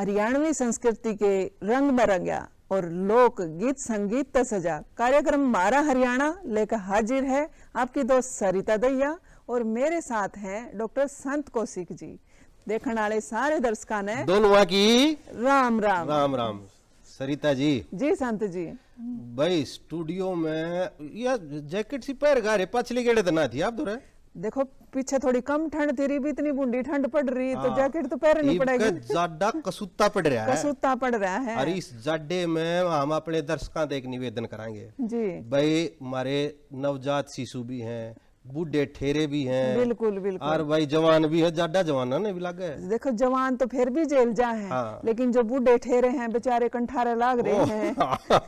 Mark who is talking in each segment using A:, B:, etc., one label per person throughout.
A: हरियाणवी संस्कृति के रंग में रंगा और लोक गीत संगीत त सजा कार्यक्रम मारा हरियाणा लेकर हाजिर है आपकी दोस्त सरिता दैया और मेरे साथ हैं डॉक्टर संत कौशिक जी। देखने वाले सारे दर्शकों ने
B: दोनों की
A: राम राम
B: राम राम। सरिता जी
A: जी संत जी
B: भाई स्टूडियो में या जैकेट सी पहन गा रे पछली गेड़े तो ना थी आप दोरे
A: देखो पीछे थोड़ी कम ठंड थी भी इतनी बूंदी ठंड पड़ रही तो जैकेट तो पहननी पड़ेगी।
B: ज्यादा कसूता पड़ रहा है,
A: कसूता पड़ रहा है।
B: और इस जाडे में हम अपने दर्शकों से एक निवेदन कराएंगे
A: जी
B: भाई, हमारे नवजात शिशु भी हैं, बूढ़े ठेरे भी हैं,
A: बिल्कुल बिल्कुल,
B: और भाई जवान भी है, जाडा जवाना ने भी लगे।
A: देखो जवान तो फिर भी जेल जा है,
B: हाँ।
A: लेकिन जो बूढ़े ठेरे हैं बेचारे कंठारे लाग रहे हैं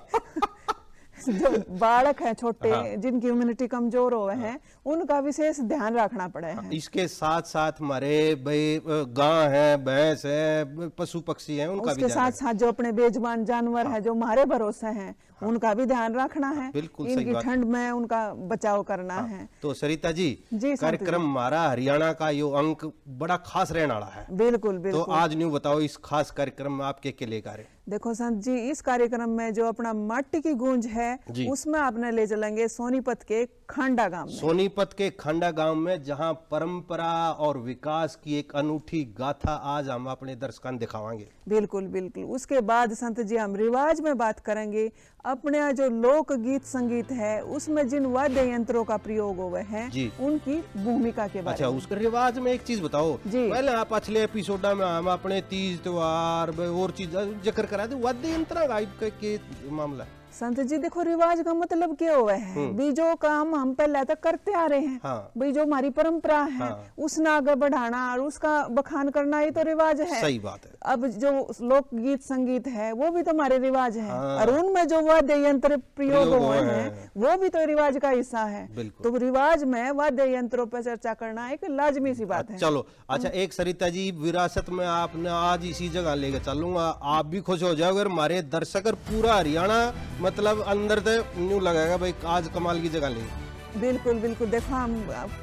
A: जो बालक हैं छोटे,
B: हाँ।
A: जिनकी इम्यूनिटी कमजोर हो हैं, उनका विशेष ध्यान रखना पड़े है।
B: इसके साथ साथ हमारे भाई गाय है, भैंस है, पशु पक्षी है, उनका
A: उसके
B: भी
A: साथ साथ जो अपने बेजुबान जानवर है जो हमारे भरोसे हैं, उनका भी ध्यान रखना है।
B: बिल्कुल सही
A: इनकी
B: बात।
A: ठंड में उनका बचाव करना है।
B: तो सरिता जी
A: जी, संत
B: कार्यक्रम हमारा हरियाणा का यो अंक बड़ा खास रहने वाला है।
A: बिल्कुल
B: तो
A: बिल्कुल।
B: आज न्यू बताओ इस खास कार्यक्रम में आपके के लेकर आ रहे?
A: देखो संत जी, इस कार्यक्रम में जो अपना माटी की गूंज है
B: जी।
A: उसमें आपने ले चलेंगे सोनीपत के खांडा गांव में।
B: सोनीपत के खंडा गांव में, जहां परंपरा और विकास की एक अनूठी गाथा आज हम अपने दर्शकों को दिखावांगे।
A: बिल्कुल बिल्कुल। उसके बाद संत जी हम रिवाज में बात करेंगे। अपने यहाँ जो लोक गीत संगीत है उसमें जिन वाद्य यंत्रों का प्रयोग हुए हैं
B: जी।
A: उनकी भूमिका के बारे
B: अच्छा,
A: में।
B: उसके रिवाज में एक चीज बताओ।
A: जी।
B: पहले आप पिछले एपिसोड में हम अपने तीज त्योहार और चीज जिक्र करा थे, वाद्य यंत्र के मामला।
A: संत जी देखो, रिवाज का मतलब क्या हुआ है, भी जो काम हम पहले तक करते आ रहे हैं,
B: हाँ।
A: भाई जो हमारी परंपरा है,
B: हाँ।
A: उसने आगे बढ़ाना और उसका बखान करना, ये तो रिवाज है।
B: सही बात है।
A: अब जो लोक गीत संगीत है वो भी तो हमारे रिवाज है,
B: हाँ।
A: और उनमें जो वाद्य यंत्र प्रयोग
B: प्रयोग
A: हुए
B: हुए
A: हैं
B: हैं।
A: वो भी तो रिवाज का हिस्सा है।
B: बिल्कुल।
A: तो रिवाज में वाद्य यंत्रों पर चर्चा करना एक लाजमी सी बात है।
B: चलो अच्छा, एक सरिता जी विरासत में आपने आज इसी जगह लेके चलूंगा, आप भी खुश हो जाओ अगर हमारे दर्शक और पूरा हरियाणा मतलब अंदर से न्यू लगेगा भाई आज कमाल की जगह ले।
A: बिल्कुल बिल्कुल। देखो हम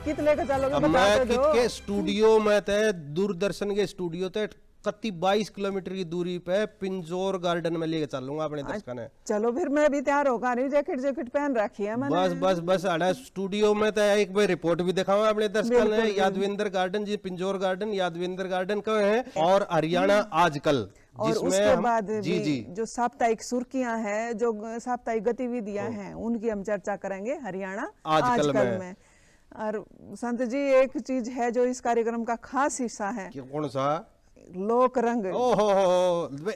A: कितने का चलोगे
B: अब
A: बता
B: मैं
A: तो दो।
B: के स्टूडियो में थे, दूरदर्शन के स्टूडियो थे, कति 22 किलोमीटर की दूरी पे पिंजौर गार्डन में लेके चलूंगा अपने दर्शकों ने।
A: चलो फिर मैं भी तैयार होगा, नहीं जैकेट पहन रखी है मैंने।
B: बस बस बस अड़ा स्टूडियो में तो एक बार रिपोर्ट भी दिखाऊंगा अपने दर्शकों ने। यादविंदर गार्डन जी, पिंजौर गार्डन यादविंदर गार्डन का है, और हरियाणा आजकल,
A: और उसके बाद
B: जी
A: भी
B: जी
A: जो साप्ताहिक सुर्खियां हैं, जो साप्ताहिक गतिविधियां हैं, उनकी हम चर्चा करेंगे हरियाणा
B: आजकल
A: में। और संत जी एक चीज है जो इस कार्यक्रम का खास हिस्सा है,
B: कौन सा?
A: लोक रंग।
B: ओहो,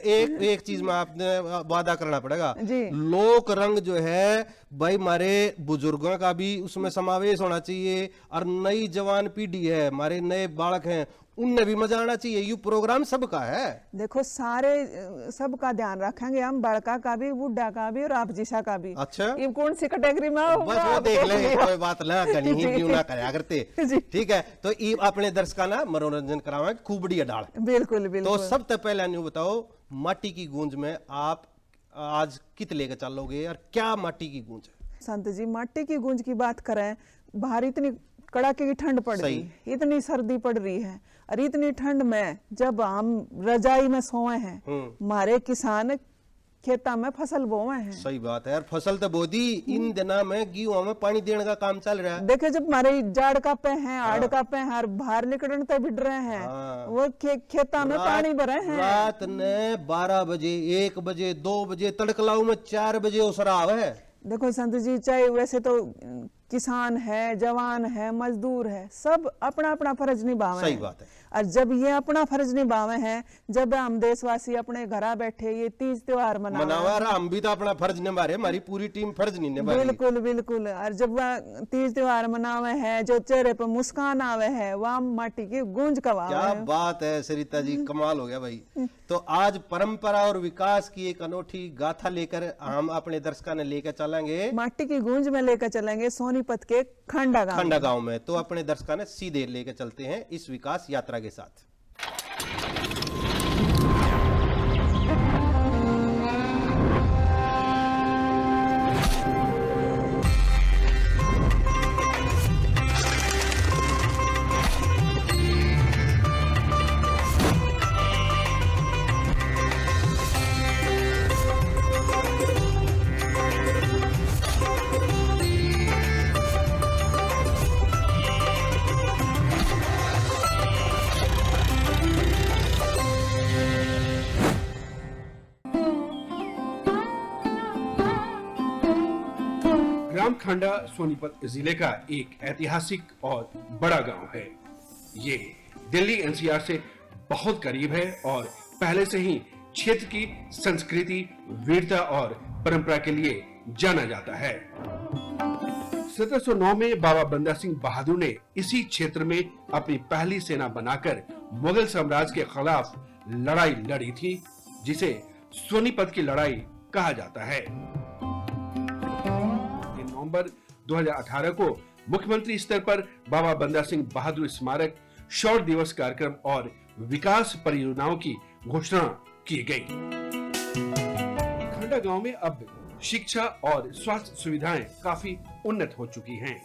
B: एक चीज में आपने वादा करना पड़ेगा
A: जी।
B: लोक रंग जो है भाई हमारे बुजुर्गों का भी उसमें समावेश होना चाहिए, और नई जवान पीढ़ी है, हमारे नए बालक हैं, उनने भी मजा आना चाहिए। ये प्रोग्राम सबका है।
A: देखो सारे सबका ध्यान रखेंगे हम, बड़का का भी, बुढ़ा का भी और आप जिसा का भी।
B: अच्छा,
A: ये कौन सी कैटेगरी में आओ,
B: बस वो देख ले, कोई बात ना कहीं
A: जी।
B: क्यों ना कराया करते।
A: जी।
B: ठीक है, तो ये अपने दर्शकों ना मनोरंजन करावा खूब बढ़िया डाल।
A: बिल्कुल
B: तो
A: बिल्कुल।
B: सबसे पहले न्यू बताओ, माटी की गूंज में आप आज कित लेकर चलोगे और क्या माटी की गूंज है?
A: संत जी माटी की गूंज की बात करें, बाहर इतनी कड़ाके की ठंड पड़ रही, इतनी सर्दी पड़ रही है, और इतनी ठंड में जब हम रजाई में सोए हैं, हमारे किसान खेता में फसल बोए हैं।
B: सही बात है यार, फसल तो बोदी इन दिनों में गेहूं में पानी देने का काम चल रहा है।
A: देखे जब हमारे जाड़ का पे हैं, आड़ का पे हैं, और बाहर निकलने तो बिड़ रहे हैं, वो खेता में पानी भरे हैं।
B: रात ने 12 बजे, 1 बजे, 2 बजे, तड़कलाऊ में 4 बजे उसराव है।
A: देखो संत जी, चाहे वैसे तो किसान है, जवान है, मजदूर है, सब अपना अपना फर्ज निभावे
B: सही
A: हैं।
B: बात है।
A: और जब ये अपना फर्ज निभावे हैं, जब हम देशवासी अपने घर बैठे ये तीज त्योहार
B: मनावा रहा, हम भी तो अपना फर्ज निभा रहे, हमारी पूरी टीम फर्ज नहीं निभा रही।
A: बिल्कुल बिल्कुल। और जब तीज त्योहार मनावे हैं, जो चेहरे पर मुस्कान आवे है, वह माटी की गूंज कवावे
B: क्या
A: है।
B: बात है सरिता जी, कमाल हो गया भाई। तो आज परंपरा और विकास की एक अनोखी गाथा लेकर हम अपने दर्शकों ने लेकर चलेंगे,
A: माटी की गूंज में लेकर चलेंगे सोनीपत के खंडा
B: गांव में। तो अपने दर्शकों ने सीधे लेकर चलते हैं इस विकास यात्रा के साथ।
C: ग्राम खांडा सोनीपत जिले का एक ऐतिहासिक और बड़ा गांव है। ये दिल्ली एनसीआर से बहुत करीब है और पहले से ही क्षेत्र की संस्कृति, वीरता और परंपरा के लिए जाना जाता है। 1709 में बाबा बंदा सिंह बहादुर ने इसी क्षेत्र में अपनी पहली सेना बनाकर मुगल साम्राज्य के खिलाफ लड़ाई लड़ी थी, जिसे सोनीपत की लड़ाई कहा जाता है। 3 नवंबर 2018 को मुख्यमंत्री स्तर पर बाबा बंदा सिंह बहादुर स्मारक शौर्य दिवस कार्यक्रम और विकास परियोजनाओं की घोषणा की गई। खांडा गांव में अब शिक्षा और स्वास्थ्य सुविधाएं काफी उन्नत हो चुकी हैं।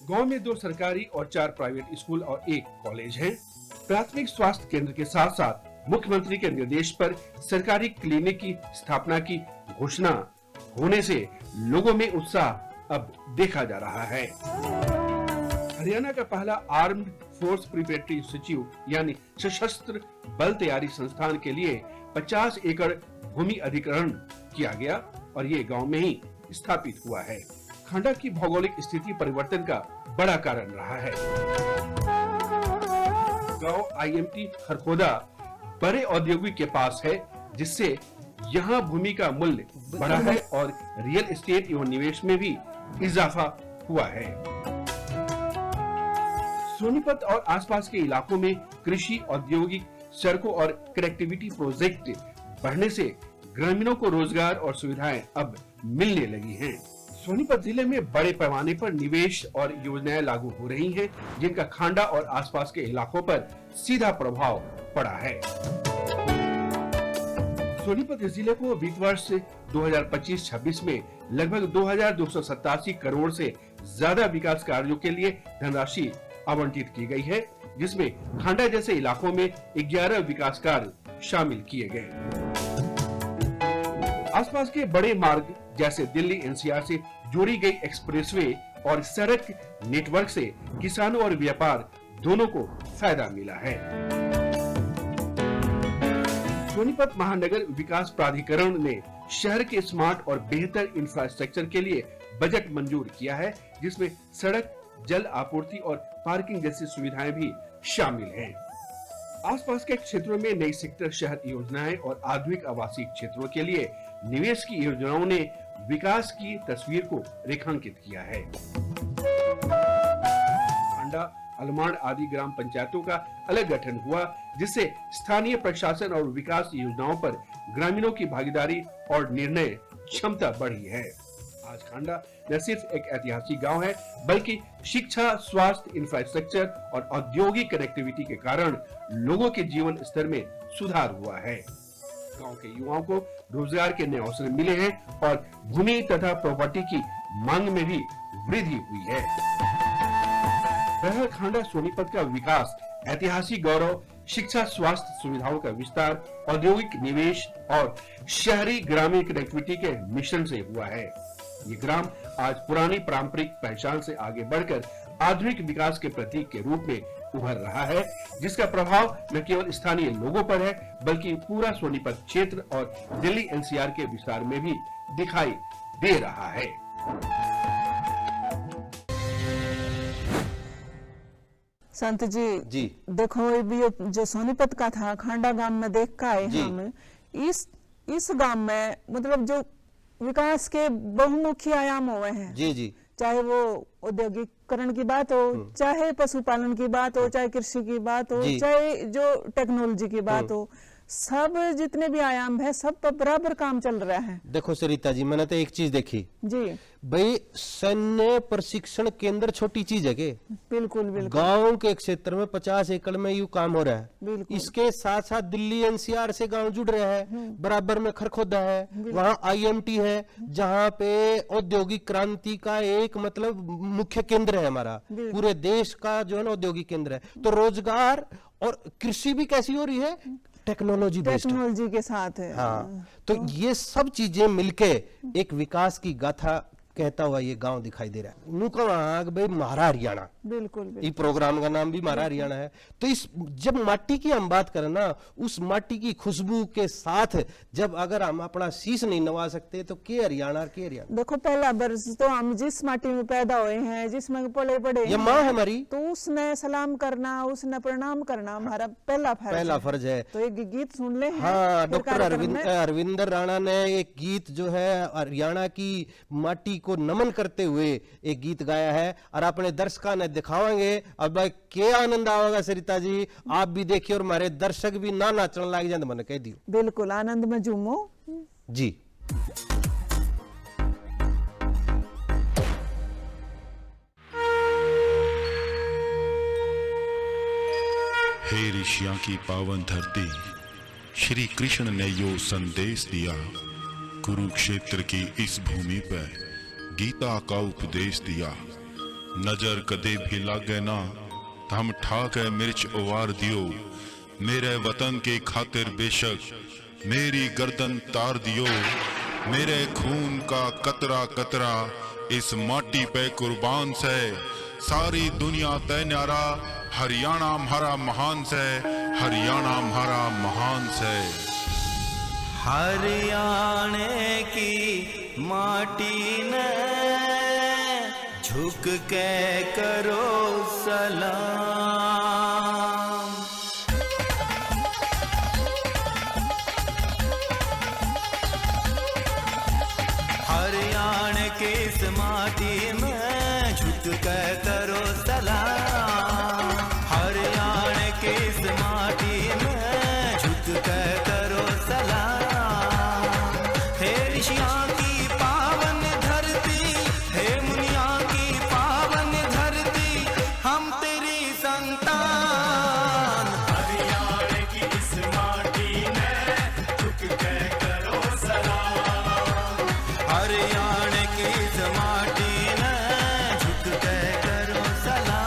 C: गांव में 2 सरकारी और 4 प्राइवेट स्कूल और 1 कॉलेज है। प्राथमिक स्वास्थ्य केंद्र के साथ साथ मुख्यमंत्री के निर्देश पर सरकारी क्लिनिक की स्थापना की घोषणा होने से लोगों में उत्साह अब देखा जा रहा है। हरियाणा का पहला आर्म्ड फोर्स प्रिपरेटरी इंस्टीट्यूट यानी सशस्त्र बल तैयारी संस्थान के लिए 50 एकड़ भूमि अधिग्रहण किया गया और ये गांव में ही स्थापित हुआ है। खांडा की भौगोलिक स्थिति परिवर्तन का बड़ा कारण रहा है। गांव आईएमटी खरखोदा बड़े औद्योगिक के पास है, जिससे यहाँ भूमि का मूल्य बढ़ा है और रियल एस्टेट एवं निवेश में भी इजाफा हुआ है। सोनीपत और आसपास के इलाकों में कृषि, औद्योगिक, सड़कों और कनेक्टिविटी प्रोजेक्ट बढ़ने से ग्रामीणों को रोजगार और सुविधाएं अब मिलने लगी हैं। सोनीपत जिले में बड़े पैमाने पर निवेश और योजनाएं लागू हो रही हैं, जिनका खांडा और आसपास के इलाकों पर सीधा प्रभाव पड़ा है। सोनीपत जिले को वित्त वर्ष 2025-26 में लगभग 2287 करोड़ से ज्यादा विकास कार्यों के लिए धनराशि आवंटित की गई है, जिसमें खांडा जैसे इलाकों में 11 विकास कार्य शामिल किए गए। आसपास के बड़े मार्ग जैसे दिल्ली एनसीआर से जोड़ी गई एक्सप्रेसवे और सड़क नेटवर्क से किसानों और व्यापार दोनों को फायदा मिला है। सोनीपत महानगर विकास प्राधिकरण ने शहर के स्मार्ट और बेहतर इंफ्रास्ट्रक्चर के लिए बजट मंजूर किया है, जिसमें सड़क, जल आपूर्ति और पार्किंग जैसी सुविधाएं भी शामिल हैं। आसपास के क्षेत्रों में नई सेक्टर शहर योजनाएं और आधुनिक आवासीय क्षेत्रों के लिए निवेश की योजनाओं ने विकास की तस्वीर को रेखांकित किया है। खांडा, अलमाड़ आदि ग्राम पंचायतों का अलग गठन हुआ, जिससे स्थानीय प्रशासन और विकास योजनाओं पर ग्रामीणों की भागीदारी और निर्णय क्षमता बढ़ी है। आज खांडा न सिर्फ एक ऐतिहासिक गांव है, बल्कि शिक्षा, स्वास्थ्य, इंफ्रास्ट्रक्चर और औद्योगिक कनेक्टिविटी के कारण लोगों के जीवन स्तर में सुधार हुआ है। गांव के युवाओं को रोजगार के नए अवसर मिले हैं और भूमि तथा प्रॉपर्टी की मांग में भी वृद्धि हुई है। बहर खांडा सोनीपत का विकास ऐतिहासिक गौरव, शिक्षा, स्वास्थ्य सुविधाओं का विस्तार, औद्योगिक निवेश और शहरी ग्रामीण कनेक्टिविटी के मिश्रण से हुआ है। ये ग्राम आज पुरानी पारंपरिक पहचान से आगे बढ़कर आधुनिक विकास के प्रतीक के रूप में उभर रहा है, जिसका प्रभाव न केवल स्थानीय लोगों पर है, बल्कि पूरा सोनीपत क्षेत्र और दिल्ली एनसीआर के विस्तार में भी दिखाई दे रहा है।
A: संत जी,
B: जी
A: देखो ये जो सोनीपत का था, खांडा गांव में देख का आए हम, इस गांव में मतलब जो विकास के बहुमुखी आयाम हुए हैं।
B: जी जी,
A: चाहे वो औद्योगिकरण की बात हो, चाहे पशुपालन की बात हो, चाहे कृषि की बात हो, चाहे जो टेक्नोलॉजी की बात हो, सब जितने भी आयाम है, सब पर बराबर काम चल रहा है।
B: देखो सरिता जी, मैंने तो एक चीज देखी
A: जी
B: भाई, सैन्य प्रशिक्षण केंद्र छोटी चीज है के?
A: बिल्कुल बिल्कुल।
B: गांव के क्षेत्र में 50 एकड़ में यू काम हो रहा है।
A: बिल्कुल।
B: इसके साथ साथ दिल्ली एनसीआर से गांव जुड़ रहे हैं, बराबर में खरखोदा है, वहाँ आईएमटी है, जहाँ पे औद्योगिक क्रांति का एक मतलब मुख्य केंद्र है हमारा, पूरे देश का जो है ना औद्योगिक केंद्र है। तो रोजगार और कृषि भी कैसी हो रही है? टेक्नोलॉजी
A: के साथ है।
B: हाँ, तो ये सब चीजें मिलके एक विकास की गाथा कहता हुआ ये गांव दिखाई दे रहा है। नु कहा भाई महारा हरियाणा,
A: बिल्कुल
B: ये
A: बिल्कुल।
B: प्रोग्राम का नाम भी महारा हरियाणा है। तो इस जब माटी की हम बात करें ना, उस माटी की खुशबू के साथ जब अगर हम अपना शीश नहीं नवा सकते तो के हरियाणा के हरियाणा।
A: देखो पहला बरस तो हम जिस माटी में पैदा हुए हैं, जिसमें पले पड़े
B: ये
A: हैं,
B: माँ है हमारी,
A: तो उसने सलाम करना, उसने प्रणाम करना हमारा पहला फर्ज है। तो एक गीत सुन ले।
B: हाँ,
A: फिर
B: डॉक्टर
A: कार्यक्रम में
B: अरविंदर राणा ने एक गीत जो है हरियाणा की माटी को नमन करते हुए एक गीत गाया है और अपने दर्शकों ने दिखावांगे। अब भाई क्या आनंद आवेगा सरिता जी, आप भी देखिए और हमारे दर्शक भी ना नाचने लग जाए, मैंने कह दियो।
A: बिल्कुल आनंद में झूमो
B: जी।
D: हे ऋषियों की पावन धरती, श्री कृष्ण ने यो संदेश दिया, कुरुक्षेत्र की इस भूमि पर गीता का उपदेश दिया। नजर कदे भी लागे ना, थम ठाके मिर्च उवार दियो, मेरे वतन के खातिर बेशक मेरी गर्दन तार दियो, मेरे खून का कतरा कतरा इस माटी पे कुर्बान से, सारी दुनिया तय न्यारा, हरियाणा हमारा महान से, हरियाणा हमारा महान से।
E: हरियाणे की माटी ने झुक के करो सलाम, हरियाणा की इस माटी में झुक के करो सलाम, हरियाणा की इस माटी में झुक के करो सलाम। हे ऋषियों की पावन धरती, हे मुनियों की पावन धरती, हम तेरी संतान, हरियाणा की इस माटी में झुक के करो सलाम, हरियाणा की इस माटी में झुक के करो सलाम।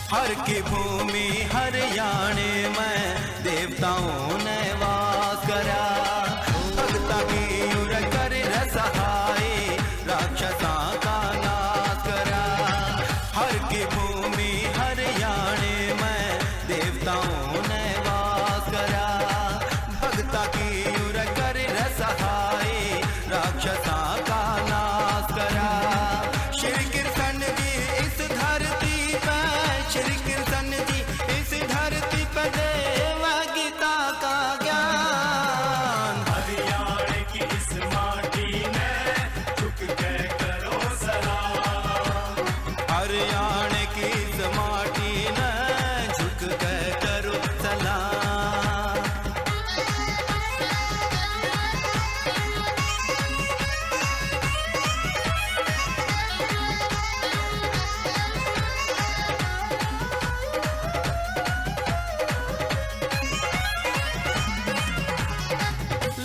E: हर की भूमि हरियाणे में देवताओं ने वास करा, भक्ता की उर कर रसहाय राक्षसा का नाश करा। हर की भूमि हरियाणे में देवताओं ने वास करा, भक्ता की उर कर रसहाय राक्षसा का नाश करा। श्री कृष्ण जी इस धरती पर, श्री कृष्ण जी इस धरती पर देवा गीता का ज्ञान, हरियाणा की इस माटी में झुक के करो सलाम, हरियाणा की इस माटी में झुक के करो सलाम।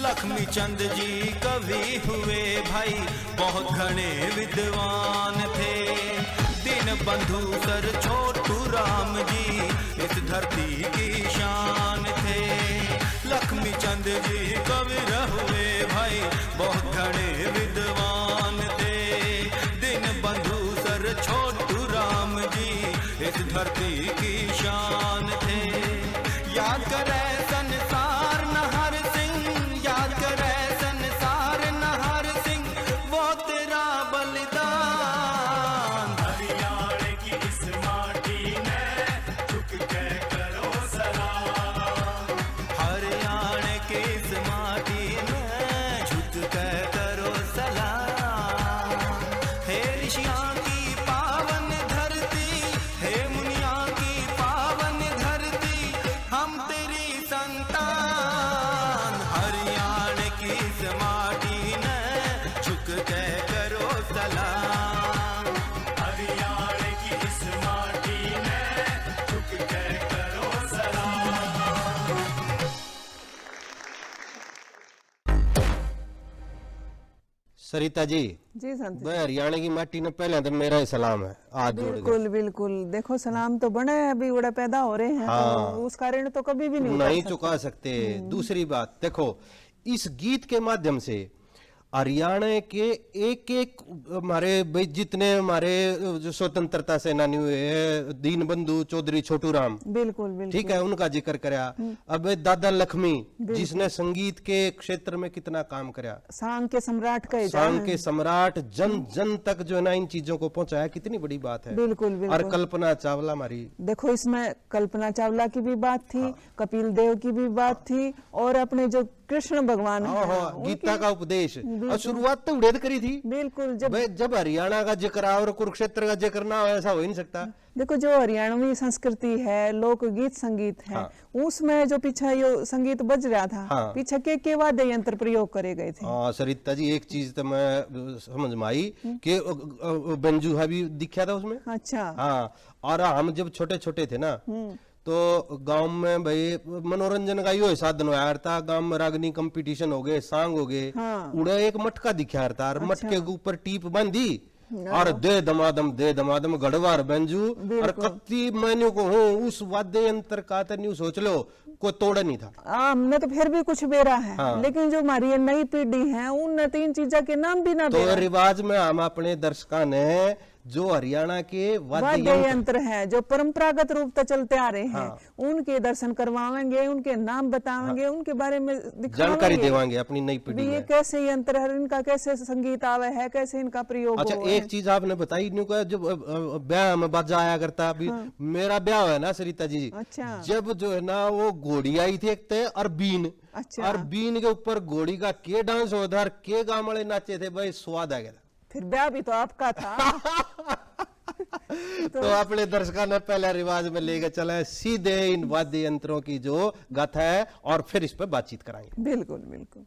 E: लक्ष्मी चंद जी कवि हुए भाई, बहुत घने विद्वान थे। दीन बंधु सर छोटू राम जी इस धरती की शान थे। लक्ष्मी चंद जी कवि हुए भाई, बहुत घने विद्वान थे। दीन बंधु सर छोटू राम जी इस धरती की शान थे। याद करे संसार नहर सिंह, याद करे संसार नहर सिंह, वो तेरा बलिदान, हरियाणा की इस माटी में झुक के करो सलाम, हरियाणा की इस माटी में झुक के करो सलाम। हे ऋषियों की पावन धरती, हे मुनियों की पावन धरती, हम तेरी संतान, हरियाणा की इस माटी में झुक के करो सलाम, हरियाणा की इस माटी में झुक के करो सलाम।
B: सरिता जी,
A: जी संत
B: भाई हरियाणा की माटी ने पहले तो मेरा ही सलाम है, आज जोड़ गए।
A: बिल्कुल बिल्कुल। देखो सलाम तो बड़ा है, अभी बड़ा पैदा हो रहे हैं तो उसका ऋण तो कभी भी नहीं
B: नहीं चुका सकते। दूसरी बात देखो, इस गीत के माध्यम से हरियाणा के एक एक हमारे भाई जितने हमारे जो स्वतंत्रता सेनानी हुए हैं, दीन बंधु चौधरी छोटू राम,
A: बिल्कुल बिल्कुल
B: ठीक है, उनका जिक्र कराया। अब दादा लक्ष्मी जिसने संगीत के क्षेत्र में कितना काम कराया,
A: सांग के सम्राट कहे
B: सांग
A: जाए
B: के सम्राट, जन जन तक जो है ना इन चीजों को पहुंचाया, कितनी बड़ी बात है।
A: बिल्कुल
B: और
A: बिल्कुल।
B: कल्पना चावला हमारी,
A: देखो इसमें कल्पना चावला की भी बात थी, कपिल देव की भी बात थी, और अपने जो कृष्ण भगवान हैं,
B: गीता का उपदेश, और शुरुआत तो उड़ेद करी थी।
A: बिल्कुल।
B: जब हरियाणा का जिक्र और कुरुक्षेत्र का जिक्र ना हो, ऐसा हो ही नहीं सकता।
A: देखो जो हरियाणवी संस्कृति है, लोकगीत संगीत है, उसमें जो पीछे ये संगीत बज रहा था, पीछे के वाद्य यंत्र प्रयोग करे गए थे।
B: हाँ सरिता जी, एक चीज तो मैं समझ में आई कि बेंजुहा भी दिखा था उसमें।
A: अच्छा।
B: हाँ, और हम जब छोटे छोटे थे ना, तो गांव में भाई मनोरंजन का यो साधन हुआ करता, गांव में रागनी कंपटीशन हो गए, सांग हो गए, उड़े एक मटका दिखा था, और मटके के ऊपर टीप बांधी और दे दमादम गढ़वार बेंजू, और कत्ती मैंने को हूँ उस वाद्य यंत्र का तो न्यू सोच लो कोई तोड़ नहीं था।
A: हमने तो फिर भी कुछ बेरा है, लेकिन जो हमारी नई पीढ़ी है उन तीन चीजों के नाम भी ना
B: तो रिवाज में हम अपने दर्शकों ने जो हरियाणा के
A: वाद्य यंत्र हैं, जो परंपरागत रूप से चलते आ रहे हैं, उनके दर्शन करवाएंगे, उनके नाम बताएंगे, उनके बारे में
B: जानकारी देवाएंगे अपनी नई पीढ़ी
A: ये
B: में।
A: कैसे यंत्र है, इनका कैसे संगीत आवे है, कैसे इनका प्रयोग
B: अच्छा,
A: हो
B: एक चीज आपने बताई नहीं को, जब ब्याह में बाजा आया करता, अभी मेरा ब्याह है ना सरिता जी,
A: अच्छा।
B: जब जो है ना वो घोड़ी आई थी एक ते, और बीन,
A: अच्छा।
B: और बीन के ऊपर घोड़ी का के डांस होता, और के गाँव वाले नाचे थे, भाई स्वाद आ गया था।
A: फिर ब्याह भी तो आपका था।
B: तो अपने दर्शकों ने पहले रिवाज में लेकर चला सीधे इन वाद्य यंत्रों की जो गाथा है, और फिर इस पर बातचीत कराएंगे।
A: बिल्कुल बिल्कुल।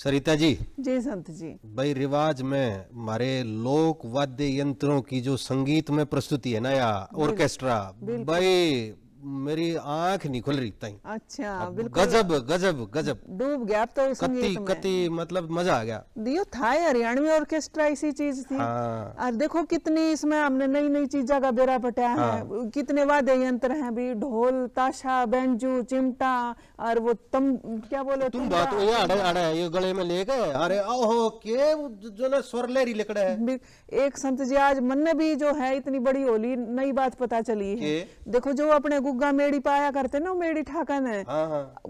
B: सरिता जी,
A: जी संत जी।
B: भाई रिवाज में हमारे लोक वाद्य यंत्रों की जो संगीत में प्रस्तुति है ना या ऑर्केस्ट्रा, भाई मेरी आंख नहीं खुल रही तई।
A: अच्छा, बिल्कुल
B: गजब गजब गजब,
A: डूब गया अब तो
B: कति
A: संगीत में।
B: कति मतलब मजा आ गया।
A: दियो था हरियाणवी ऑर्केस्ट्रा ऐसी चीज थी।
B: हाँ।
A: और देखो कितनी इसमें हमने नई नई चीजों का बेरा पटाया है। कितने वाद्य यंत्र हैं भी, ढोल, ताशा, बैंजू, चिमटा और वो क्या बोले
B: तुम बात ये अड़े अड़े ये गले में लेके, अरे ओहो के जो ना स्वर लहरी लिकड़े है।
A: एक संत जी आज मन में भी जो है इतनी बड़ी होली नई बात पता चली है। देखो जो अपने गुग्गा मेड़ी पाया करते ना, मेड़ी ठाकन है,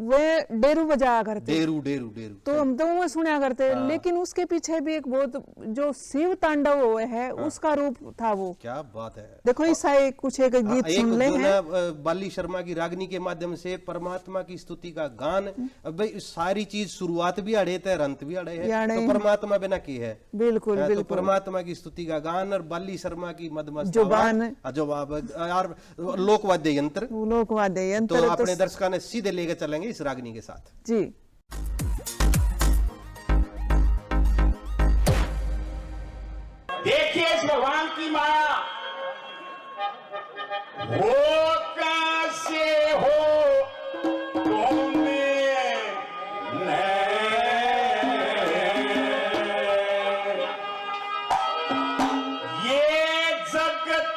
A: वे डेरू बजाया करते,
B: डेरू डेरू डेरू,
A: तो हम तो वो सुना करते। लेकिन उसके पीछे भी एक बहुत जो शिव तांडव हुए है उसका रूप था वो।
B: क्या बात है।
A: देखो ऐसा कुछ एक गीत सुन ले हैं।
B: बाली शर्मा की रागनी के माध्यम से परमात्मा की स्तुति का गान। अब भाई सारी चीज शुरुआत भी अड़े थे, अंत भी अड़े है, तो परमात्मा बिना की है।
A: बिल्कुल
B: तो
A: बिल्कुल।
B: परमात्मा की स्तुति का गान और बाली शर्मा की मदमस्त
A: जुबान,
B: और लोकवाद्य यंत्र,
A: लोकवाद्य यंत्र।
B: तो अपने दर्शकों ने सीधे लेकर चलेंगे इस रागनी के साथ
A: जी।
F: देखिए इस भगवान की माया, हो कैसे हो ये जगत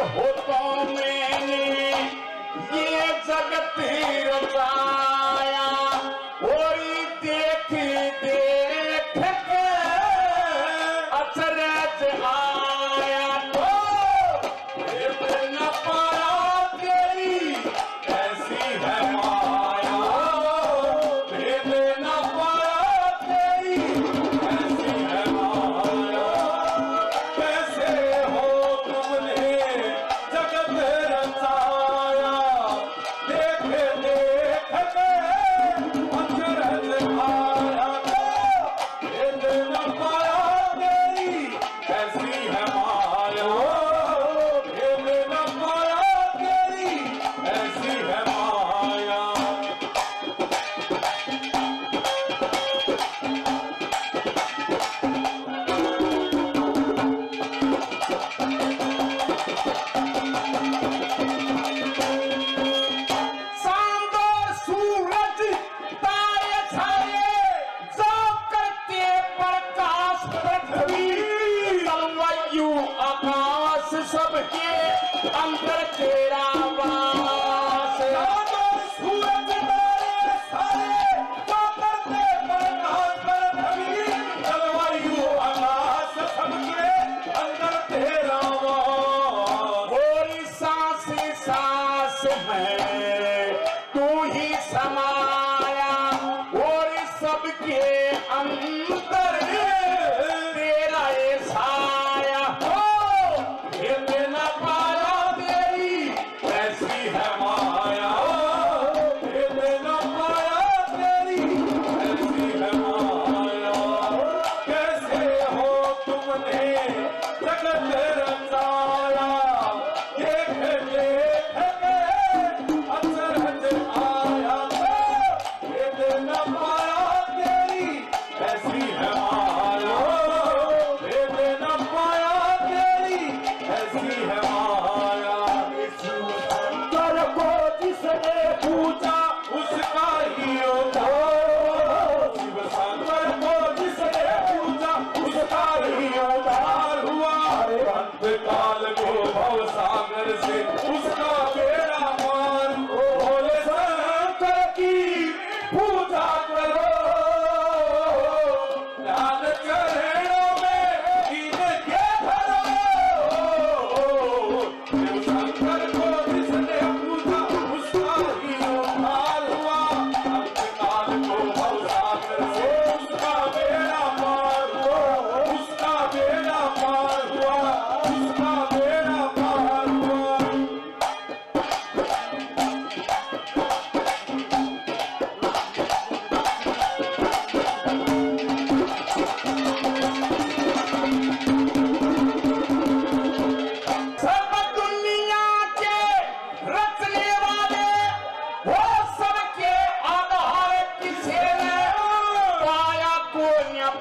F: हो तो मैंने ये जगत रचा।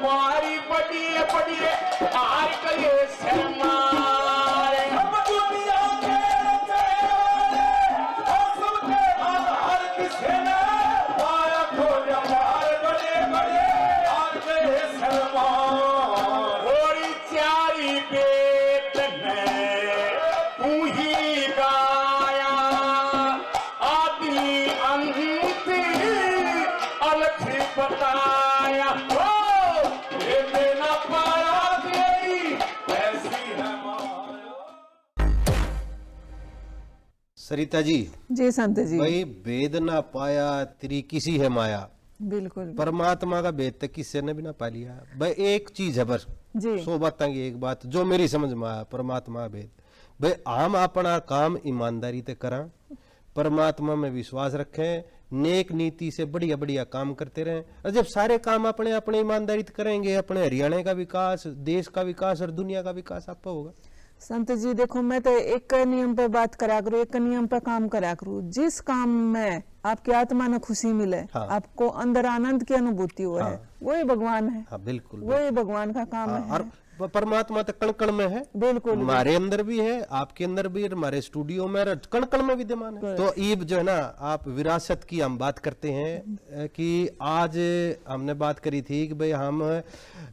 F: मारी बड़ी बड़ी हार करे शर्माए हम दुनिया के सबके हार किसे ने मारा खोज मार बड़े बड़े हार करे शर्माए होरी चारी बेट ने तू ही गाया आदि अंत अलख बताया ये देना पाया तेरी ऐसी है माया।
B: सरिता जी
A: जी संत जी,
B: भाई वेद ना पाया तेरी किसी है माया,
A: बिल्कुल
B: परमात्मा का भेद तक किसी ने भी ना पा लिया। भाई एक चीज है बस,
A: जी
B: 100 बातों की एक बात जो मेरी समझ में आया, परमात्मा का भेद। भाई हम अपना काम ईमानदारी से करा, परमात्मा में विश्वास रखें, नेक नीति से बढ़िया बढ़िया काम करते रहें, और जब सारे काम अपने अपने ईमानदारी से करेंगे, अपने हरियाणा का विकास, देश का विकास और दुनिया का विकास आपका होगा।
A: संत जी देखो, मैं तो एक नियम पे बात करा करूँ, एक नियम पे काम करा करूँ। जिस काम में आपकी आत्मा ने खुशी मिले,
B: हाँ।
A: आपको अंदर आनंद की अनुभूति हो है,
B: हाँ।
A: वही भगवान है,
B: हाँ बिल्कुल,
A: वही भगवान का काम
B: हाँ,
A: है।
B: और परमात्मा तो कण कण में है,
A: बिल्कुल
B: हमारे अंदर भी है, आपके अंदर भी, हमारे स्टूडियो में कण कण में विद्यमान है। तो ये जो है ना, आप विरासत की हम बात करते हैं कि आज हमने बात करी थी कि भाई हम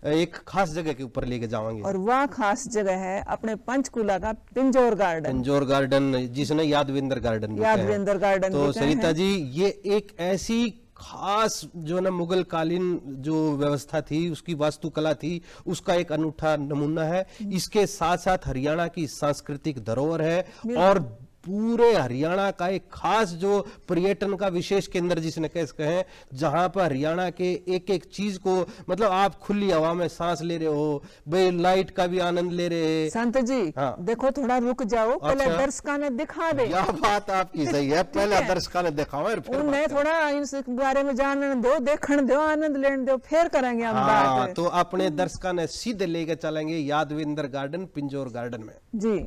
B: एक खास जगह के ऊपर लेके जाएंगे,
A: और वह खास जगह है अपने पंचकुला का पिंजौर गार्डन,
B: पिंजौर गार्डन, जिसने यादवेंद्र गार्डन भी कहा है।
A: यादवेंद्र गार्डन
B: तो
A: भी कहे
B: सरिता
A: हैं।
B: जी, ये एक ऐसी खास जो ना मुगल कालीन जो व्यवस्था थी, उसकी वास्तुकला थी, उसका एक अनूठा नमूना है। इसके साथ साथ हरियाणा की सांस्कृतिक धरोहर है, और पूरे हरियाणा का एक खास जो पर्यटन का विशेष केंद्र जिसने कैसे कहे, जहां पर हरियाणा के एक एक चीज को, मतलब आप खुली हवा में सांस ले रहे हो, भाई लाइट का भी आनंद ले रहे हैं।
A: संत जी
B: हाँ।
A: देखो, थोड़ा रुक जाओ, पहले
B: अच्छा।
A: दर्शकों ने दिखा दे,
B: यह बात आपकी सही है, पहले दर्शकों ने दिखाओ और फिर
A: उन्हें थोड़ा इस बारे में जानने दो, देखने दो, आनंद लेने दो, फिर करेंगे हम
B: हाँ,
A: बात।
B: तो अपने दर्शकों ने सीधे लेके चलेंगे यादवेंद्र गार्डन, पिंजौर गार्डन में।
A: जी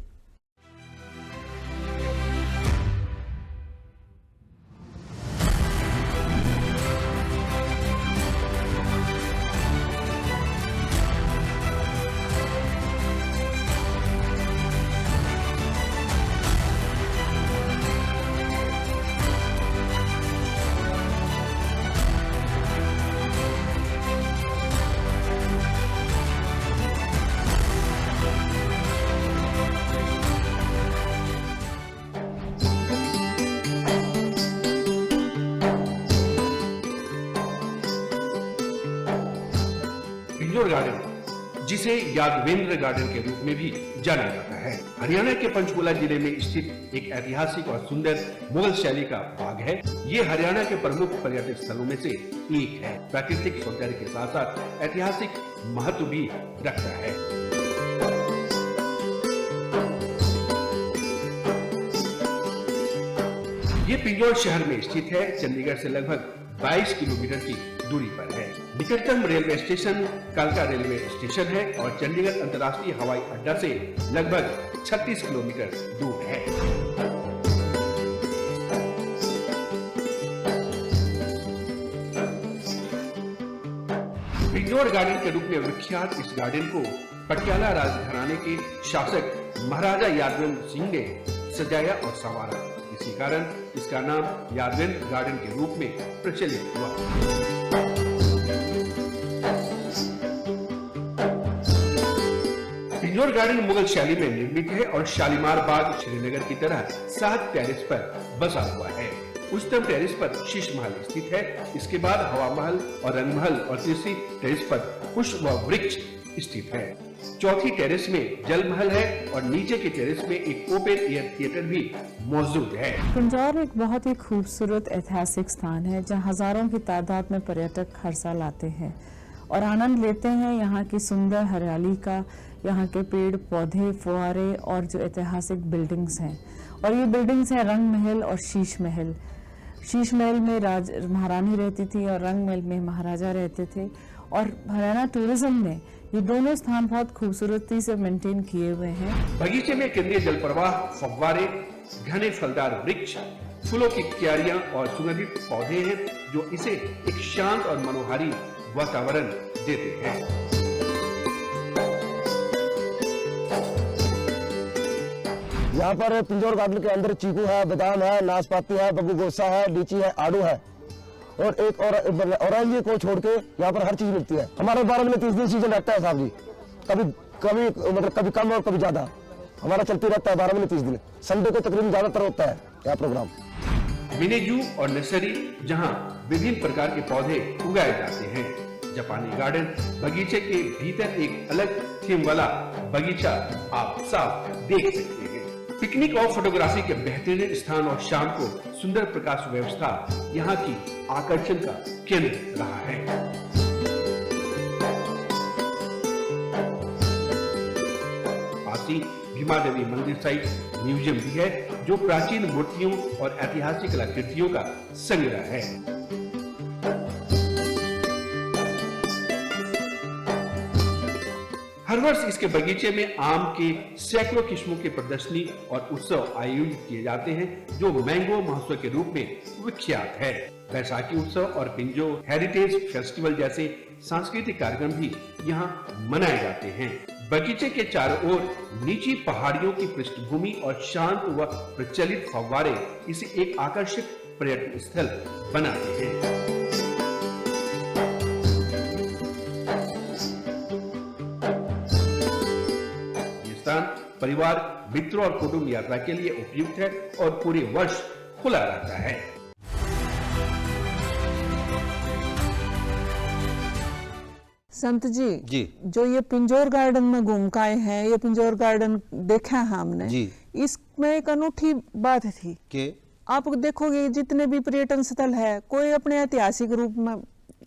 C: पिंजौर गार्डन, जिसे यादवेंद्र गार्डन के रूप में भी जाना जाता है, हरियाणा के पंचकुला जिले में स्थित एक ऐतिहासिक और सुंदर मुगल शैली का बाग है। ये हरियाणा के प्रमुख पर्यटक स्थलों में से एक है। प्राकृतिक सौंदर्य के साथ साथ ऐतिहासिक महत्व भी रखता है। ये पिंजौर शहर में स्थित है। चंडीगढ़ से लगभग 22 किलोमीटर की दूरी पर है। निकटतम रेलवे स्टेशन कालका रेलवे स्टेशन है और चंडीगढ़ अंतर्राष्ट्रीय हवाई अड्डा से लगभग 36 किलोमीटर दूर है। पिंजौर गार्डन के रूप में विख्यात इस गार्डन को पटियाला राजघराने के शासक महाराजा यादवेंद्र सिंह ने सजाया और संवारा। इसी कारण इसका नाम यादवेंद्र गार्डन के रूप में प्रचलित हुआ। पिंजौर गार्डन मुगल शैली में निर्मित है और शालीमार बाग श्रीनगर की तरह 7 टेरेस पर बसा हुआ है। उच्चतम टेरेस पर शीश महल स्थित है। इसके बाद हवा महल और रंग महल और तीसरी टेरेस पर पुष्प व वृक्ष स्थित है। चौथी टेरेस में जल महल है और नीचे के टेरेस में एक ओपन एयर थिएटर भी मौजूद है।
G: पिंजौर एक बहुत ही खूबसूरत ऐतिहासिक स्थान है जहां हजारों की तादाद में पर्यटक हर साल आते हैं और आनंद लेते हैं यहाँ की सुंदर हरियाली का, यहाँ के पेड़ पौधे, फुहारे और जो ऐतिहासिक बिल्डिंग्स हैं। और ये बिल्डिंग्स हैं रंग महल और शीश महल। शीश महल में महारानी रहती थी और रंग महल में महाराजा रहते थे। और हरियाणा टूरिज्म ने ये दोनों स्थान बहुत खूबसूरती से मेंटेन किए हुए हैं।
C: बगीचे में केंद्रीय जल प्रवाह, फव्वारे, घने फलदार वृक्ष, फूलों की क्यारियां और सुगंधित पौधे हैं जो इसे एक शांत और मनोहारी वातावरण देते हैं।
H: यहाँ पर पिंजौर गार्डन के अंदर चीकू है, बादाम है, नाशपाती है, बब्बू गोसा है, लीची है, आड़ू है और एक और ऑरेंज को छोड़ के यहाँ पर हर चीज मिलती है। हमारे 12 में 30 दिन सीजन रहता है साहब जी, कभी मतलब कभी कम और कभी ज्यादा, हमारा चलती रहता है 12 में 30 दिन। संडे को तकरीबन ज्यादातर होता है यह प्रोग्राम।
C: मिनी जू और नर्सरी जहां विभिन्न प्रकार के पौधे उगाए जाते हैं। जापानी गार्डन बगीचे के भीतर एक अलग थीम वाला बगीचा आप साफ देख सकते हैं। पिकनिक और फोटोग्राफी के बेहतरीन स्थान और शाम को सुंदर प्रकाश व्यवस्था यहाँ की आकर्षण का केंद्र रहा है। पास ही भीमा देवी मंदिर साइट म्यूजियम भी है, जो प्राचीन मूर्तियों और ऐतिहासिक कलाकृतियों का संग्रह है। हर वर्ष इसके बगीचे में आम के सैकड़ों किस्मों की प्रदर्शनी और उत्सव आयोजित किए जाते हैं, जो मैंगो महोत्सव के रूप में विख्यात है। बैसाखी उत्सव और पिंजो हेरिटेज फेस्टिवल जैसे सांस्कृतिक कार्यक्रम भी यहाँ मनाए जाते हैं। बगीचे के चारों ओर नीची पहाड़ियों की पृष्ठभूमि और शांत व प्रचलित फव्वारे इसे एक आकर्षक पर्यटन स्थल बनाते हैं। परिवार, मित्रों और कुटुंब यात्रा के लिए उपयुक्त है और पूरे वर्ष खुला रहता है।
A: संत जी
B: जी,
A: जो ये पिंजौर गार्डन में घूम के आए हैं, ये पिंजौर गार्डन देखा है हमने
B: जी।
A: इसमें एक अनूठी बात थी
B: के
A: आप देखोगे जितने भी पर्यटन स्थल है, कोई अपने ऐतिहासिक रूप में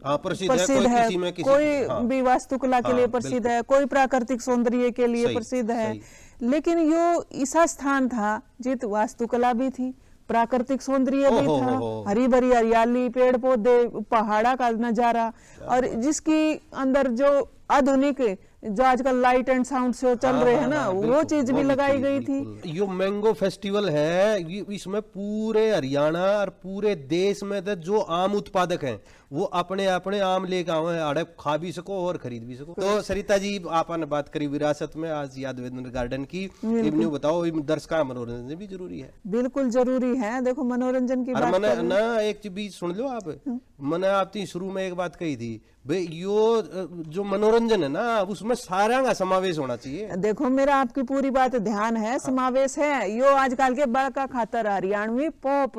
B: प्रसिद्ध
A: है,
B: है, किसी में किसी
A: कोई भी वास्तुकला के लिए प्रसिद्ध है, कोई प्राकृतिक सौंदर्य के लिए प्रसिद्ध है, लेकिन यो ऐसा स्थान था जित वास्तुकला भी थी, प्राकृतिक सौंदर्य भी था, हरी भरी हरियाली, पेड़ पौधे, पहाड़ा का नजारा, और जिसकी अंदर जो आधुनिक जो आजकल लाइट एंड साउंड शो चल रहे हैं ना, वो चीज भी लगाई गई थी।
B: यो मैंगो फेस्टिवल है, इसमें पूरे हरियाणा और पूरे देश में जो आम उत्पादक हैं वो अपने अपने आम लेकर आए, आड़े खा भी सको और खरीद भी सको। तो सरिता जी, आपने बात करी विरासत में आज यादवेंद्र गार्डन की, इब्नु बताओ दर्शकों का मनोरंजन भी जरूरी है।
A: बिल्कुल जरूरी है। देखो मनोरंजन की बात
B: मैंने ना एक चीज सुन लो आप, मैंने आपकी शुरू में एक बात कही थी भाई, यो जो मनोरंजन है ना उसमें सारा का समावेश होना चाहिए।
A: देखो मेरा आपकी पूरी बात ध्यान है, समावेश है। यो आजकल के बड़का खातर हरियाणवी पॉप।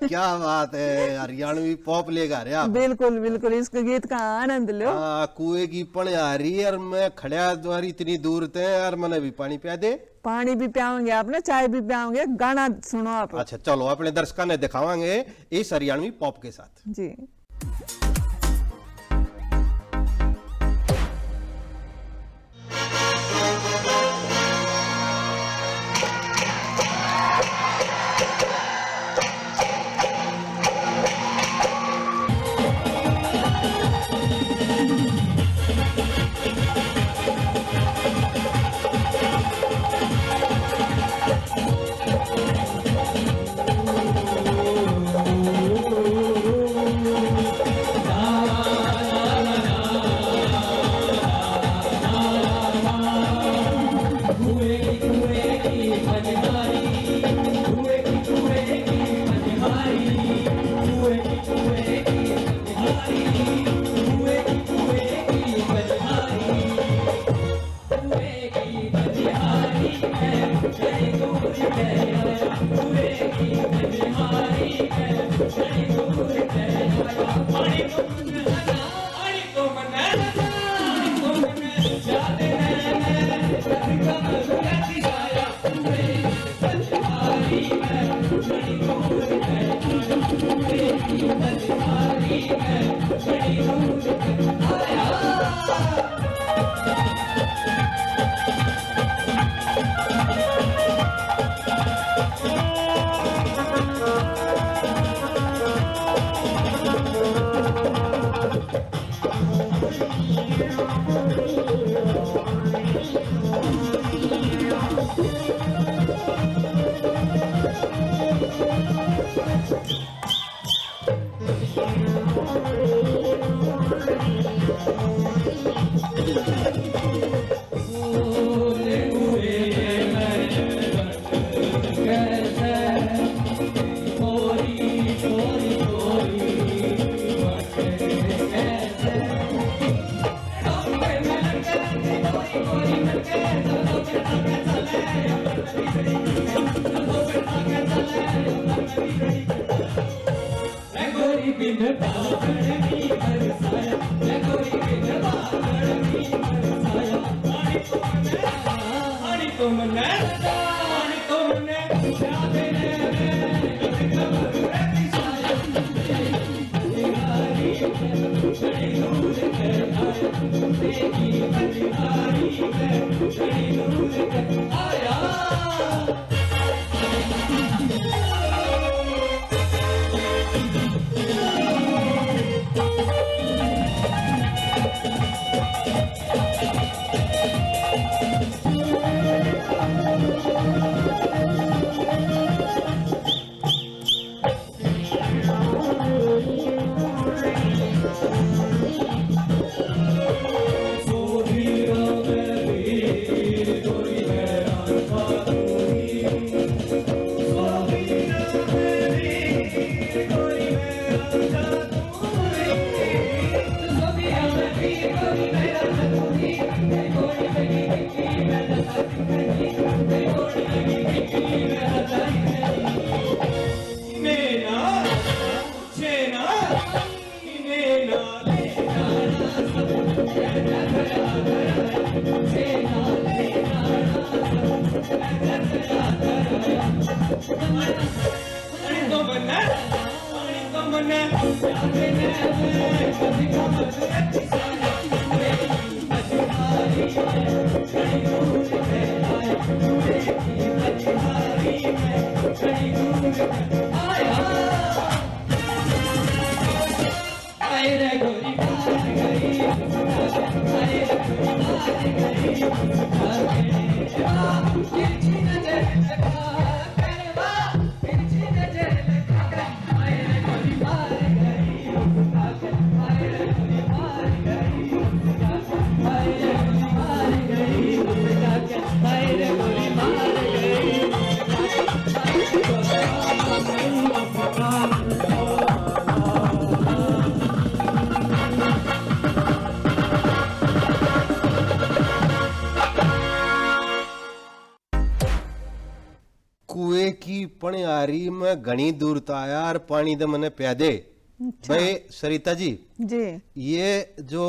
B: क्या बात है, हरियाणवी पॉप लेगा रे आप।
A: बिल्कुल बिल्कुल, इस गीत का आनंद लो।
B: कुएं की पणियारी और मैं खड़ा द्वारी इतनी दूर थे और मैंने भी पानी पिया दे।
A: पानी भी पियाओगे आपने, चाय भी पियाओगे, गाना सुनो आप।
B: अच्छा चलो, अपने दर्शकों ने दिखावांगे इस हरियाणवी पॉप के साथ
A: जी।
B: कुएं की पणियारी में घनी दूर ताया और पानी दे मने प्यादे। भाई सरिता जी
A: जी
B: ये जो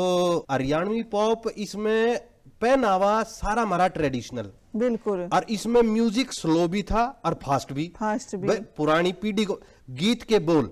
B: हरियाणवी पॉप इसमें पहनावा सारा हमारा ट्रेडिशनल
A: बिल्कुल
B: और इसमें म्यूजिक स्लो भी था और फास्ट भी। भाई पुरानी पीढ़ी को गीत के बोल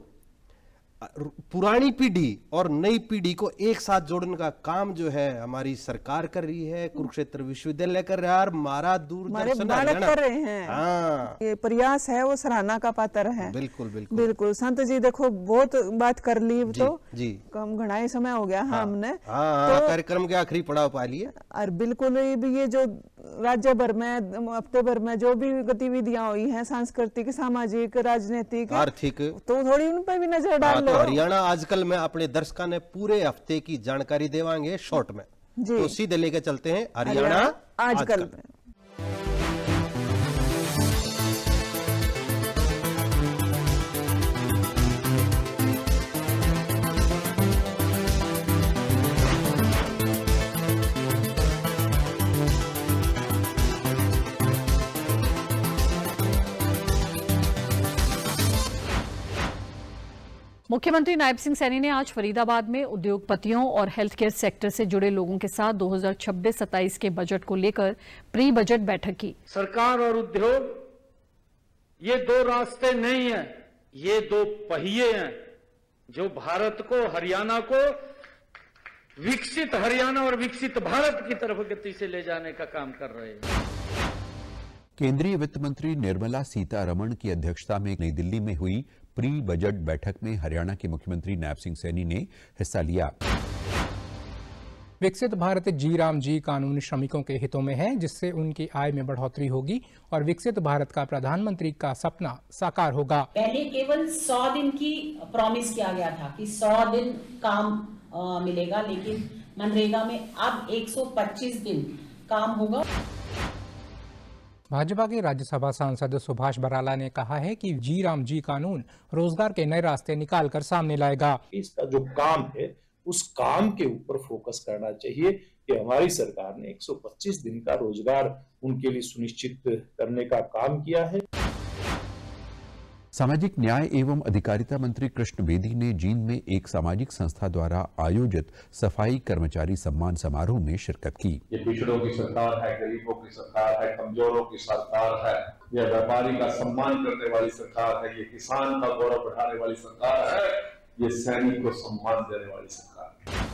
B: पुरानी पीढ़ी और नई पीढ़ी को एक साथ जोड़ने का काम जो है हमारी सरकार कर रही है, कुरुक्षेत्र विश्वविद्यालय कर रहा है और हमारा दूरदर्शन
A: कर रहे हैं।
B: हाँ।
A: ये प्रयास है वो सराहना का पात्र है।
B: बिल्कुल बिल्कुल
A: बिल्कुल संत जी देखो बहुत बात कर ली
B: जी,
A: तो
B: जी
A: कम घना ही समय हो गया।
B: हाँ,
A: हमने
B: तो कार्यक्रम के आखिरी पड़ाव पा लिए
A: और बिल्कुल ये जो राज्य भर में हफ्ते भर में जो भी गतिविधियां हुई हैं सांस्कृतिक सामाजिक राजनीतिक
B: आर्थिक
A: तो थोड़ी उन पर भी नजर डाल लो।
B: हरियाणा आजकल में अपने दर्शकों ने पूरे हफ्ते की जानकारी देवांगे शॉर्ट में तो सीधे लेके चलते हैं हरियाणा आजकल।
I: मुख्यमंत्री नायब सिंह सैनी ने आज फरीदाबाद में उद्योगपतियों और हेल्थ केयर सेक्टर से जुड़े लोगों के साथ 2026-27 के बजट को लेकर प्री बजट बैठक की।
J: सरकार और उद्योग ये दो रास्ते नहीं है, ये दो पहिए हैं जो भारत को, हरियाणा को विकसित हरियाणा और विकसित भारत की तरफ गति से ले जाने का काम कर रहे हैं।
K: केंद्रीय वित्त मंत्री निर्मला सीतारमण की अध्यक्षता में नई दिल्ली में हुई प्री बजट बैठक में हरियाणा के मुख्यमंत्री नायब सिंह सैनी ने हिस्सा लिया।
L: विकसित भारत जी-राम जी कानून श्रमिकों के हितों में है, जिससे उनकी आय में बढ़ोतरी होगी और विकसित भारत का प्रधानमंत्री का सपना साकार होगा।
M: पहले केवल 100 दिन की प्रॉमिस किया गया था कि 100 दिन काम मिलेगा, लेकिन मनरेगा में अब 125 दिन काम होगा।
L: भाजपा के राज्यसभा सांसद सुभाष बराला ने कहा है कि जी-राम जी कानून रोजगार के नए रास्ते निकाल कर सामने लाएगा।
N: इसका जो काम है उस काम के ऊपर फोकस करना चाहिए कि हमारी सरकार ने 125 दिन का रोजगार उनके लिए सुनिश्चित करने का काम किया है।
K: सामाजिक न्याय एवं अधिकारिता मंत्री कृष्ण बेदी ने जींद में एक सामाजिक संस्था द्वारा आयोजित सफाई कर्मचारी सम्मान समारोह में शिरकत की।
F: ये पिछड़ों की सरकार है, गरीबों की सरकार है, कमजोरों की सरकार है, ये व्यापारी का सम्मान करने वाली सरकार है, ये किसान का गौरव बढ़ाने वाली सरकार है, ये सैनिक को सम्मान देने वाली सरकार है।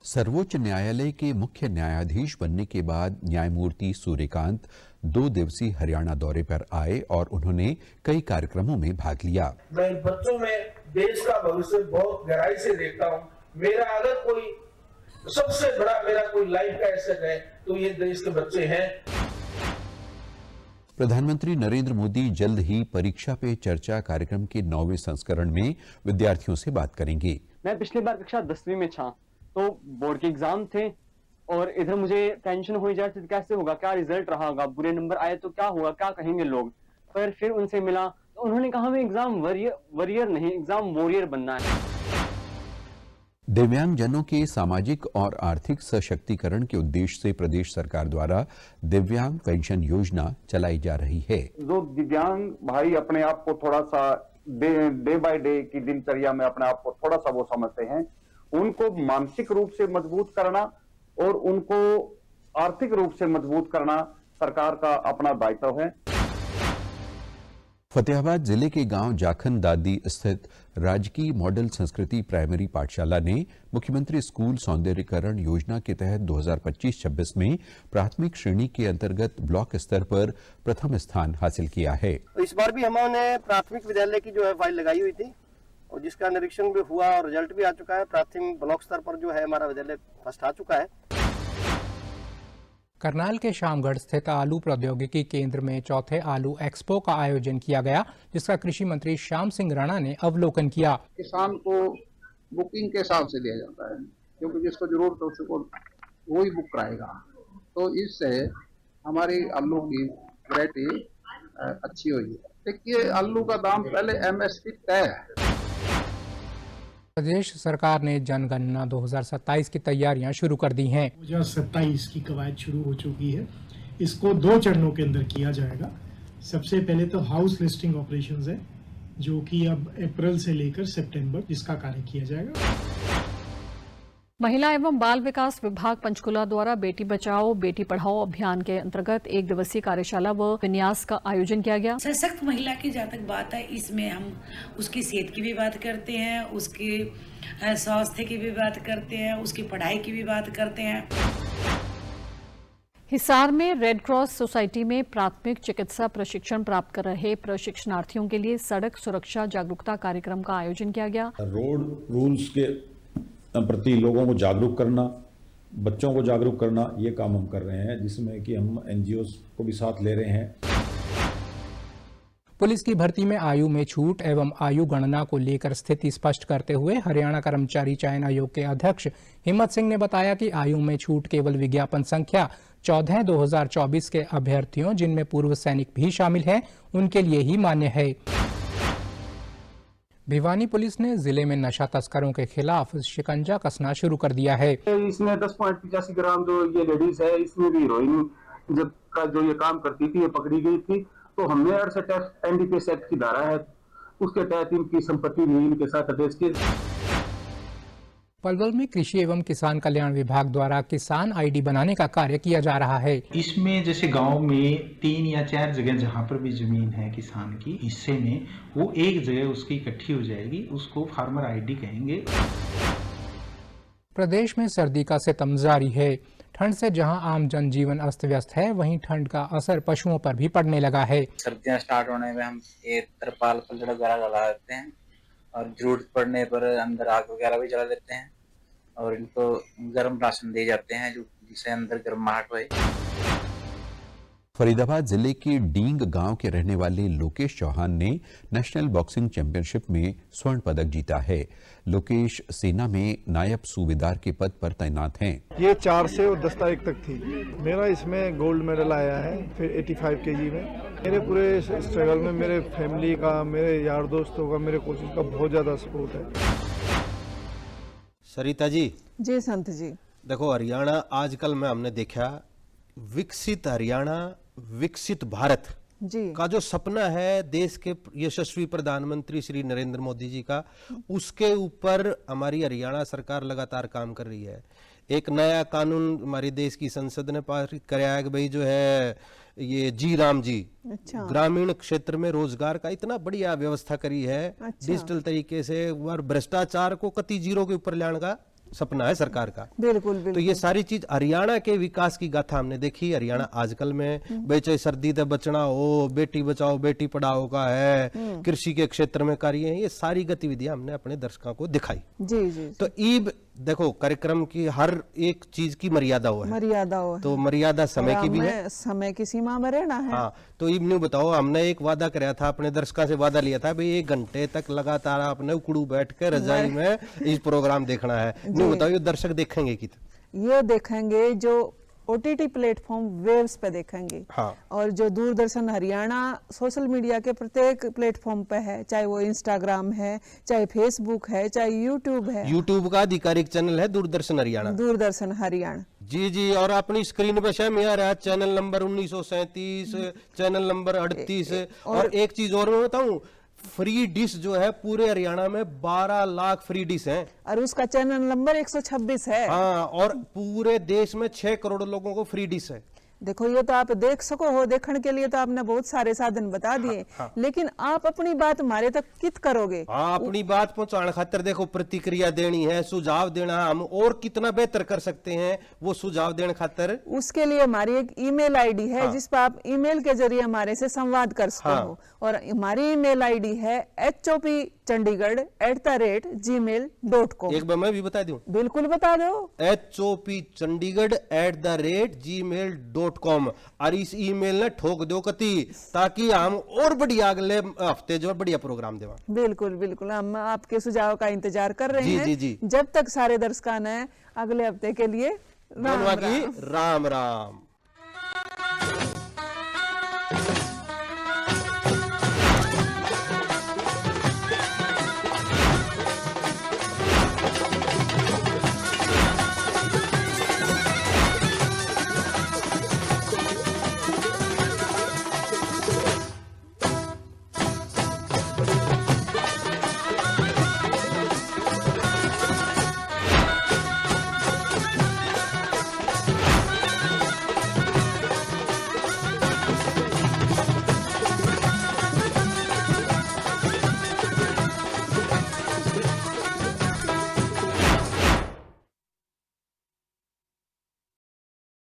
K: सर्वोच्च न्यायालय के मुख्य न्यायाधीश बनने के बाद न्यायमूर्ति सूर्यकांत 2 दिवसीय हरियाणा दौरे पर आए और उन्होंने कई कार्यक्रमों में भाग लिया।
O: मैं इन बच्चों में देश का भविष्य बहुत गहराई से देखता हूँ। मेरा अगर कोई सबसे बड़ा मेरा कोई लाइफ का एसेट है तो ये देश के बच्चे हैं।
K: प्रधानमंत्री नरेंद्र मोदी जल्द ही परीक्षा पे चर्चा कार्यक्रम के 9वें संस्करण में विद्यार्थियों से बात करेंगे।
P: मैं पिछली बार कक्षा 10वीं में था तो बोर्ड के एग्जाम थे और इधर मुझे टेंशन हो जाती थी कैसे होगा, क्या रिजल्ट रहा होगा, बुरे नंबर आए तो क्या होगा, क्या कहेंगे लोग। पर फिर उनसे मिला तो उन्होंने कहा हमें एग्जाम वॉरियर नहीं एग्जाम वॉरियर बनना है।
K: दिव्यांग जनों के सामाजिक और आर्थिक सशक्तिकरण के उद्देश्य से प्रदेश सरकार द्वारा दिव्यांग पेंशन योजना चलाई जा रही है।
Q: जो दिव्यांग भाई अपने आप को थोड़ा सा डे बाय डे की दिनचर्या में अपने आप को थोड़ा सा वो समझते हैं, उनको मानसिक रूप से मजबूत करना और उनको आर्थिक रूप से मजबूत करना सरकार का अपना दायित्व है।
K: फतेहाबाद जिले के गांव जाखन दादी स्थित राजकीय मॉडल संस्कृति प्राइमरी पाठशाला ने मुख्यमंत्री स्कूल सौंदर्यीकरण योजना के तहत 2025-26 में प्राथमिक श्रेणी के अंतर्गत ब्लॉक स्तर पर प्रथम स्थान हासिल किया है।
R: इस बार भी हमने प्राथमिक विद्यालय की जो है फाइल लगाई हुई थी और जिसका निरीक्षण भी हुआ और रिजल्ट भी आ चुका है। प्राथमिक ब्लॉक स्तर पर जो है हमारा विद्यालय फर्स्ट आ चुका है।
L: करनाल के शामगढ़ स्थित आलू प्रौद्योगिकी केंद्र में चौथे आलू एक्सपो का आयोजन किया गया, जिसका कृषि मंत्री श्याम सिंह राणा ने अवलोकन किया।
S: किसान को बुकिंग के हिसाब से दिया जाता है, क्योंकि जिसको जरूरत हो उसको वो ही बुक कराएगा। तो इससे हमारी आलू की वैरायटी अच्छी हुई है। देखिए, आलू का दाम पहले MSP तय है।
L: प्रदेश सरकार ने जनगणना 2027 की तैयारियां शुरू कर दी हैं।
T: 2027 की कवायद शुरू हो चुकी है। इसको 2 चरणों के अंदर किया जाएगा। सबसे पहले तो हाउस लिस्टिंग ऑपरेशंस है, जो कि अब अप्रैल से लेकर सितंबर जिसका कार्य किया जाएगा।
I: महिला एवं बाल विकास विभाग पंचकुला द्वारा बेटी बचाओ बेटी पढ़ाओ अभियान के अंतर्गत 1 दिवसीय कार्यशाला व विन्यास का आयोजन किया गया।
U: सशक्त महिला की जहाँ तक बात है, इसमें हम उसकी सेहत की भी बात करते हैं, उसके स्वास्थ्य की भी बात करते हैं, उसकी पढ़ाई की भी बात करते हैं।
I: हिसार में रेड क्रॉस सोसाइटी में प्राथमिक चिकित्सा प्रशिक्षण प्राप्त कर रहे प्रशिक्षणार्थियों के लिए सड़क सुरक्षा जागरूकता कार्यक्रम का आयोजन किया गया।
V: रोड रूल्स के प्रति लोगों को जागरूक करना, बच्चों को जागरूक करना, ये काम हम कर रहे हैं, जिसमें कि हम NGOs को भी साथ ले रहे हैं।
L: पुलिस की भर्ती में आयु में छूट एवं आयु गणना को लेकर स्थिति स्पष्ट करते हुए हरियाणा कर्मचारी चयन आयोग के अध्यक्ष हिम्मत सिंह ने बताया कि आयु में छूट केवल विज्ञापन संख्या 14/2024 के अभ्यर्थियों, जिनमें पूर्व सैनिक भी शामिल हैं, उनके लिए ही मान्य है। भिवानी पुलिस ने जिले में नशा तस्करों के खिलाफ शिकंजा कसना शुरू कर दिया है।
Q: इसमें 10.85 ग्राम जो ये लेडीज है, इसमें भी हीरोइन जब का जो ये काम करती थी, ये पकड़ी गई थी। तो हमने 68 NDPS एक्ट की धारा है, उसके तहत इनकी संपत्ति भी इनके साथ अटैच की।
L: पलवल में कृषि एवं किसान कल्याण विभाग द्वारा किसान ID बनाने का कार्य किया जा रहा है।
W: इसमें जैसे गांव में 3 या 4 जगह जहां पर भी जमीन है किसान की हिस्से में, वो एक जगह उसकी इकट्ठी हो जाएगी, उसको फार्मर ID कहेंगे।
L: प्रदेश में सर्दी का सितम जारी है। ठंड से जहां आम जनजीवन अस्त व्यस्त है, वहीं ठंड का असर पशुओं पर भी पड़ने लगा है।
X: सर्दियां स्टार्ट होने में हम एक तरपाल पलड़ा वगैरह लगा देते हैं और जरूरत पड़ने पर अंदर आग वगैरह भी जला देते हैं और इनको गर्म राशन दे जाते हैं, जो जिससे अंदर गर्माहट होए।
K: फरीदाबाद जिले के डींग गांव के रहने वाले लोकेश चौहान ने नेशनल बॉक्सिंग चैंपियनशिप में स्वर्ण पदक जीता है। लोकेश सेना में नायब सूबेदार के पद पर तैनात हैं।
Y: ये 4 से और 10 तारीख तक थी। मेरा इसमें गोल्ड मेडल आया है, फिर 85 kg में। मेरे पूरे स्ट्रगल में मेरे फैमिली का, मेरे यार दोस्तों का, मेरे कोचेस का बहुत ज्यादा सपोर्ट है।
B: सरिता जी।
A: जी संत जी।
B: देखो, हरियाणा आजकल में हमने देखा विकसित हरियाणा विकसित भारत
A: जी
B: का जो सपना है देश के यशस्वी प्रधानमंत्री श्री नरेंद्र मोदी जी का, उसके ऊपर हमारी हरियाणा सरकार लगातार काम कर रही है। एक नया कानून हमारे देश की संसद ने पास कराया है कि भाई जो है ये जी राम जी
A: अच्छा।
B: ग्रामीण क्षेत्र में रोजगार का इतना बढ़िया व्यवस्था करी है
A: अच्छा।
B: डिजिटल तरीके से, और भ्रष्टाचार को कति जीरो के ऊपर लाने का सपना है सरकार का।
A: बिल्कुल बिल्कुल।
B: तो ये सारी चीज हरियाणा के विकास की गाथा हमने देखी। हरियाणा आजकल में बेचे सर्दी से बचना हो, बेटी बचाओ बेटी पढ़ाओ का है, कृषि के क्षेत्र में कार्य है, ये सारी गतिविधियां हमने अपने दर्शकों को दिखाई।
A: जी जी।
B: तो ईब देखो कार्यक्रम की हर एक चीज की मर्यादा हो है,
A: मर्यादा हो है।
B: तो मर्यादा समय की भी है,
A: समय की सीमा में रहना है।
B: हाँ, तो ईब न्यू बताओ, हमने एक वादा कराया था, अपने दर्शकों से वादा लिया था भाई 1 घंटे तक लगातार आपने उकड़ू बैठ के रजाई में इस प्रोग्राम देखना है। न्यू बताओ ये दर्शक देखेंगे कि
A: ये देखेंगे जो OTT प्लेटफॉर्म वेव्स पे देखेंगे।
B: हाँ।
A: और जो दूरदर्शन हरियाणा सोशल मीडिया के प्रत्येक प्लेटफॉर्म पे है, चाहे वो इंस्टाग्राम है, चाहे फेसबुक है, चाहे यूट्यूब है।
B: यूट्यूब का आधिकारिक चैनल है दूरदर्शन हरियाणा।
A: दूरदर्शन हरियाणा
B: जी जी। और अपनी स्क्रीन पे शायद आ रहा है चैनल नंबर 1937, चैनल नंबर 38। और एक चीज और मैं बताऊं, फ्री डिश जो है पूरे हरियाणा में 12 लाख फ्री डिश हैं,
A: और उसका चैनल नंबर 126 है।
B: हाँ, और पूरे देश में 6 करोड़ लोगों को फ्री डिश है।
A: देखो ये तो आप देख सको हो, देखने के लिए तो आपने बहुत सारे साधन बता दिए।
B: हाँ।
A: लेकिन आप अपनी बात हमारे तक कित करोगे?
B: हाँ, अपनी बात पहुंचाने खातिर देखो प्रतिक्रिया देनी है, सुझाव देना, हम और कितना बेहतर कर सकते हैं वो सुझाव देने खातिर
A: उसके लिए हमारी एक ईमेल आईडी है। हाँ। जिस पर आप ईमेल के जरिए हमारे से संवाद कर सकते
B: हाँ।
A: हो। और हमारी ईमेल आईडी है hopchandigarh@gmail.com।
B: एक बार मैं भी बता दूं।
A: बिल्कुल बता दो।
B: hopchandigarh@gmail.com। और इस ईमेल ने ठोक दो कति, ताकि हम और बढ़िया अगले हफ्ते जो बढ़िया प्रोग्राम देवा।
A: बिल्कुल बिल्कुल, हम आपके सुझाव का इंतजार कर रहे हैं।
B: जी जी।
A: जब तक सारे दर्शक ने अगले हफ्ते के लिए
B: राम राम।